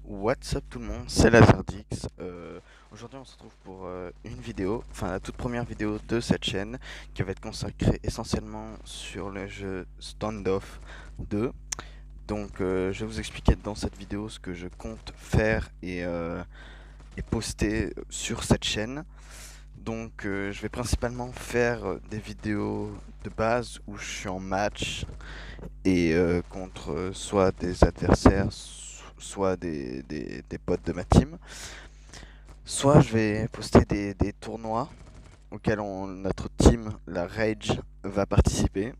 What's up tout le monde, c'est Lazardix. Aujourd'hui on se retrouve pour une vidéo, enfin la toute première vidéo de cette chaîne qui va être consacrée essentiellement sur le jeu Standoff 2. Donc je vais vous expliquer dans cette vidéo ce que je compte faire et poster sur cette chaîne. Donc je vais principalement faire des vidéos de base où je suis en match et contre soit des adversaires, soit des potes de ma team. Soit je vais poster des tournois auxquels notre team, la Rage, va participer.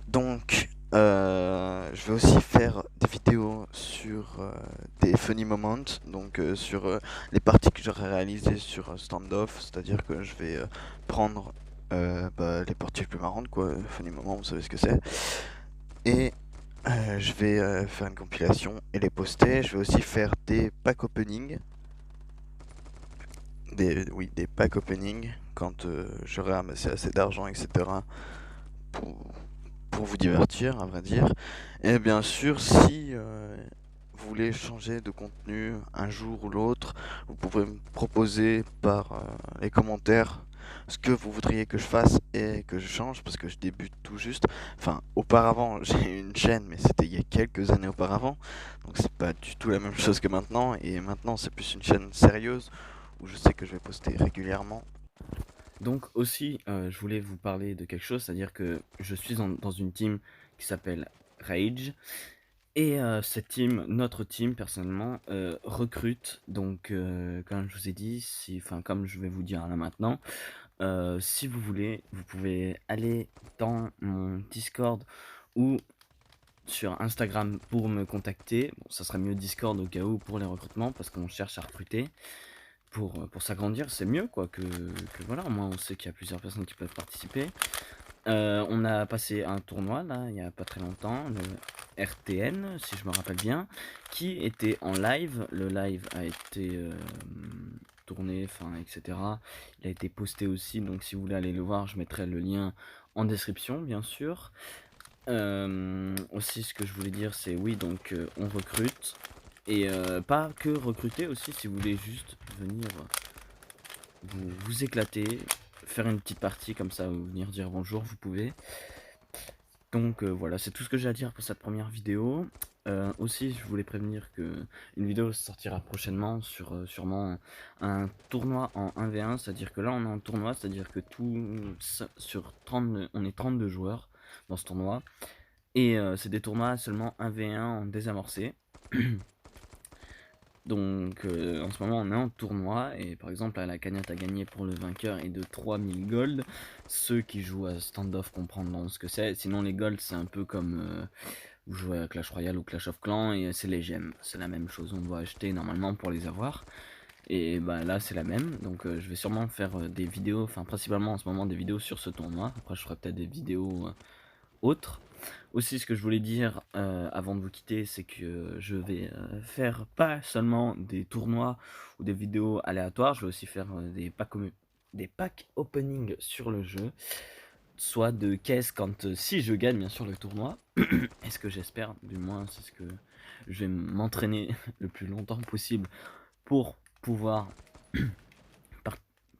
Donc je vais aussi faire des vidéos sur des funny moments, donc sur les parties que j'aurais réalisées sur Standoff, c'est-à-dire que je vais prendre les parties les plus marrantes, quoi, funny moments, vous savez ce que c'est. Et je vais faire une compilation et les poster. Je vais aussi faire des pack opening. Des pack opening quand j'aurai amassé assez d'argent, etc. Pour, pour vous divertir, à vrai dire. Et bien sûr, si vous voulez changer de contenu un jour ou l'autre, vous pouvez me proposer par les commentaires ce que vous voudriez que je fasse et que je change parce que je débute tout juste. Enfin, auparavant, j'ai une chaîne, mais c'était il y a quelques années auparavant. Donc c'est pas du tout la même chose que maintenant. Et maintenant, c'est plus une chaîne sérieuse où je sais que je vais poster régulièrement. Donc aussi, je voulais vous parler de quelque chose, c'est-à-dire que je suis dans une team qui s'appelle Rage et cette team, notre team personnellement, recrute donc comme je vous ai dit, comme je vais vous dire là maintenant, si vous voulez, vous pouvez aller dans mon Discord ou sur Instagram pour me contacter. Bon, ça serait mieux Discord au cas où pour les recrutements parce qu'on cherche à recruter. Pour s'agrandir, c'est mieux quoi que voilà, au moins on sait qu'il y a plusieurs personnes qui peuvent participer. On a passé un tournoi là, il y a pas très longtemps, le RTN si je me rappelle bien, qui était en live. Le live a été, tourné, enfin et cetera. Il a été posté aussi, donc si vous voulez aller le voir, je mettrai le lien en description bien sûr. Aussi ce que je voulais dire c'est oui donc, on recrute et pas que recruter aussi si vous voulez juste venir vous éclater, faire une petite partie comme ça ou venir dire bonjour, vous pouvez. Donc voilà, c'est tout ce que j'ai à dire pour cette première vidéo. Aussi, je voulais prévenir que une vidéo sortira prochainement sur sûrement un tournoi en 1v1, c'est-à-dire que là on est en tournoi, c'est-à-dire que sur 30, on est 32 joueurs dans ce tournoi, et c'est des tournois seulement 1v1 en désamorcé. Donc en ce moment on est en tournoi et par exemple là, la cagnotte à gagner pour le vainqueur est de 3000 gold. Ceux qui jouent à Standoff comprendront ce que c'est. Sinon les gold c'est un peu comme vous jouez à Clash Royale ou Clash of Clans et c'est les gemmes. C'est la même chose, on doit acheter normalement pour les avoir. Et bah là c'est la même, donc je vais sûrement faire des vidéos, enfin principalement en ce moment des vidéos sur ce tournoi. Après je ferai peut-être des vidéos autre. Aussi, ce que je voulais dire avant de vous quitter, c'est que je vais faire pas seulement des tournois ou des vidéos aléatoires, je vais aussi faire des packs opening sur le jeu, soit de caisses quand si je gagne bien sûr le tournoi, et ce que j'espère, du moins c'est ce que je vais m'entraîner le plus longtemps possible pour pouvoir par-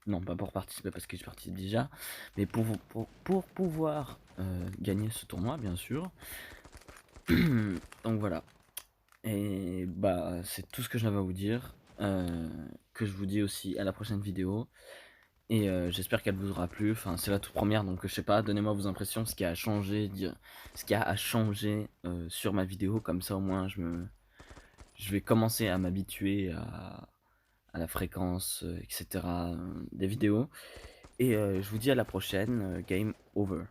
non pas pour participer parce que je participe déjà, mais pour pouvoir gagner ce tournoi bien sûr. Donc voilà, et bah c'est tout ce que j'avais à vous dire, que je vous dis aussi à la prochaine vidéo, et j'espère qu'elle vous aura plu. Enfin c'est la toute première, donc je sais pas, donnez-moi vos impressions, ce qui a changé, ce qui a changé sur ma vidéo, comme ça au moins je vais commencer à m'habituer à la fréquence, etc. Des vidéos, et je vous dis à la prochaine, game over.